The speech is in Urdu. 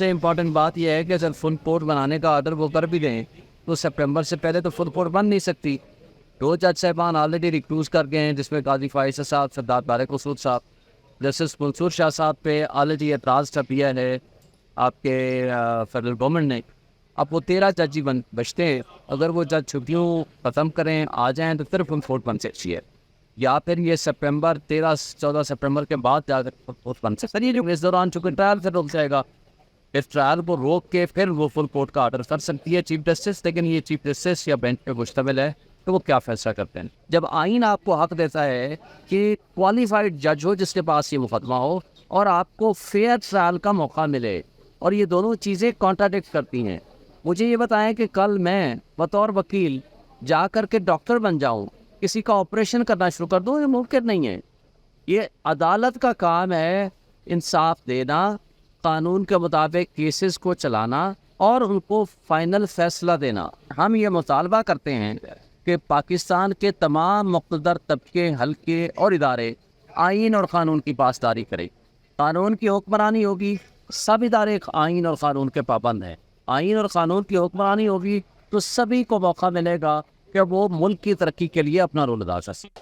سے امپورٹنٹ بات یہ ہے کہ اگر فل کورٹ بنانے کا آرڈر وہ کر بھی دیں تو سپٹمبر سے پہلے تو فل کورٹ بن نہیں سکتی. 2 جج صاحبان آلریڈی ریکروز کر گئے ہیں، جس میں قاضی فائز صاحب، سردار طارق مسعود صاحب، جسٹس منصور شاہ صاحب پہ آلریڈی اعتراض کیا ہے آپ کے فیڈرل گورنمنٹ نے. اب وہ 13 جج ہی بچتے ہیں. اگر وہ جج چھٹیوں ختم کریں آ جائیں تو پھر فل کورٹ بن سکتی ہے، یا پھر یہ سپٹمبر 13-14 سپٹمبر کے بعد جا کر فل کورٹ بن سکتا ہے. اس دوران چونکہ ٹرائل پھر رک جائے گا، اس ٹرائل کو روک کے پھر وہ فل کورٹ کا آرڈر کر سکتی ہے چیف جسٹس. لیکن یہ چیف جسٹس یا بینچ پہ مشتمل ہے تو وہ کیا فیصلہ کرتے ہیں. جب آئین آپ کو حق دیتا ہے کہ کوالیفائڈ جج ہو جس کے پاس یہ مقدمہ ہو اور آپ کو فیئر ٹرائل کا موقع ملے، اور یہ دونوں چیزیں کانٹراڈکٹ کرتی ہیں. مجھے یہ بتائیں کہ کل میں بطور وکیل جا کر کے ڈاکٹر بن جاؤں، کسی کا آپریشن کرنا شروع کر دوں، یہ ممکن نہیں ہے. یہ عدالت کا کام ہے انصاف دینا، قانون کے مطابق کیسز کو چلانا اور ان کو فائنل فیصلہ دینا. ہم یہ مطالبہ کرتے ہیں کہ پاکستان کے تمام مقتدر طبقے، حلقے اور ادارے آئین اور قانون کی پاسداری کریں. قانون کی حکمرانی ہوگی، سب ادارے آئین اور قانون کے پابند ہیں. آئین اور قانون کی حکمرانی ہوگی تو سبھی کو موقع ملے گا کہ وہ ملک کی ترقی کے لیے اپنا رول ادا کر سکیں.